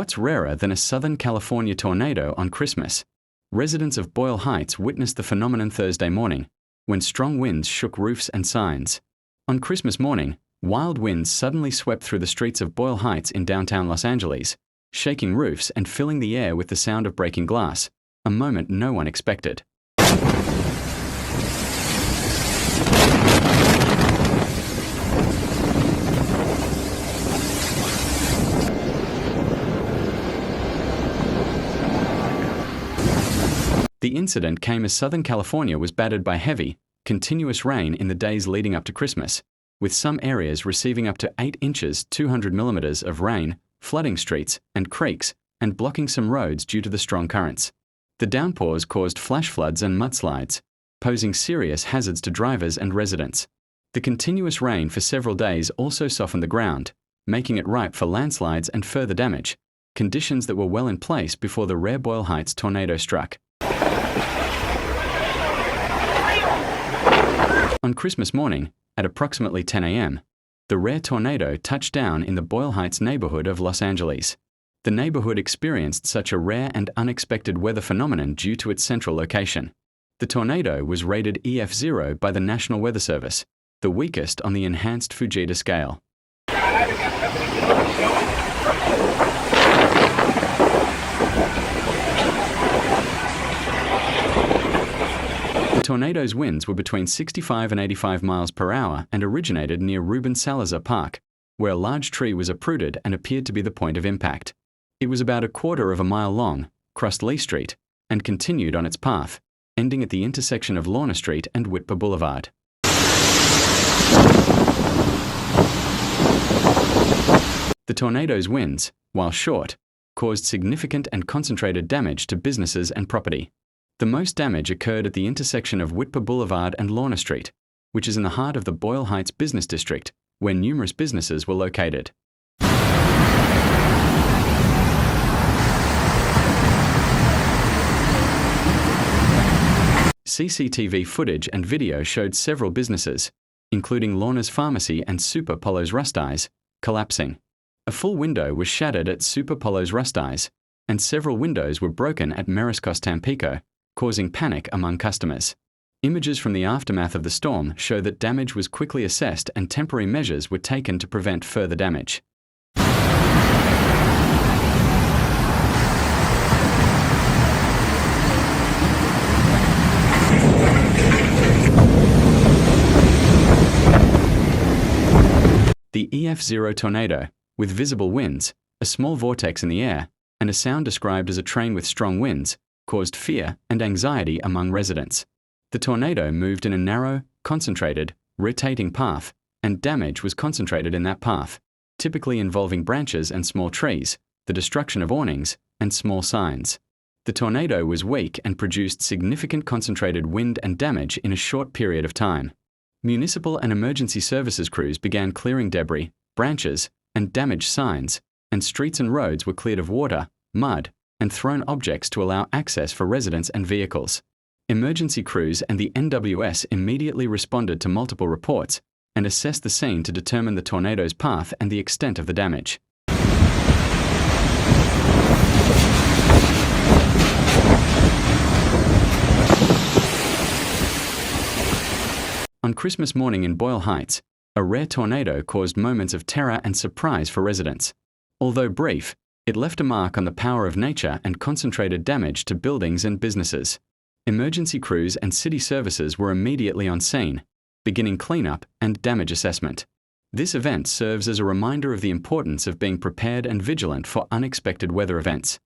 What's rarer than a Southern California tornado on Christmas? Residents of Boyle Heights witnessed the phenomenon Thursday morning, when strong winds shook roofs and signs. On Christmas morning, wild winds suddenly swept through the streets of Boyle Heights in downtown Los Angeles, shaking roofs and filling the air with the sound of breaking glass, a moment no one expected. The incident came as Southern California was battered by heavy, continuous rain in the days leading up to Christmas, with some areas receiving up to 8 inches (200 millimeters) of rain, flooding streets and creeks, and blocking some roads due to the strong currents. The downpours caused flash floods and mudslides, posing serious hazards to drivers and residents. The continuous rain for several days also softened the ground, making it ripe for landslides and further damage, conditions that were well in place before the rare Boyle Heights tornado struck. On Christmas morning, at approximately 10 a.m., the rare tornado touched down in the Boyle Heights neighborhood of Los Angeles. The neighborhood experienced such a rare and unexpected weather phenomenon due to its central location. The tornado was rated EF0 by the National Weather Service, the weakest on the enhanced Fujita scale. The tornado's winds were between 65 and 85 miles per hour and originated near Ruben Salazar Park, where a large tree was uprooted and appeared to be the point of impact. It was about a quarter of a mile long, crossed Lee Street, and continued on its path, ending at the intersection of Lorna Street and Whitper Boulevard. The tornado's winds, while short, caused significant and concentrated damage to businesses and property. The most damage occurred at the intersection of Whitper Boulevard and Lorna Street, which is in the heart of the Boyle Heights business district, where numerous businesses were located. CCTV footage and video showed several businesses, including Lorna's Pharmacy and Super Polo's Rust-Eyes, collapsing. A full window was shattered at Super Polo's Rust-Eyes, and several windows were broken at Mariscos Tampico, causing panic among customers. Images from the aftermath of the storm show that damage was quickly assessed and temporary measures were taken to prevent further damage. The EF0 tornado, with visible winds, a small vortex in the air, and a sound described as a train with strong winds, caused fear and anxiety among residents. The tornado moved in a narrow, concentrated, rotating path, and damage was concentrated in that path, typically involving branches and small trees, the destruction of awnings, and small signs. The tornado was weak and produced significant concentrated wind and damage in a short period of time. Municipal and emergency services crews began clearing debris, branches, and damaged signs, and streets and roads were cleared of water, mud, and thrown objects to allow access for residents and vehicles. Emergency crews and the NWS immediately responded to multiple reports and assessed the scene to determine the tornado's path and the extent of the damage. On Christmas morning in Boyle Heights, a rare tornado caused moments of terror and surprise for residents. Although brief, it left a mark on the power of nature and concentrated damage to buildings and businesses. Emergency crews and city services were immediately on scene, beginning cleanup and damage assessment. This event serves as a reminder of the importance of being prepared and vigilant for unexpected weather events.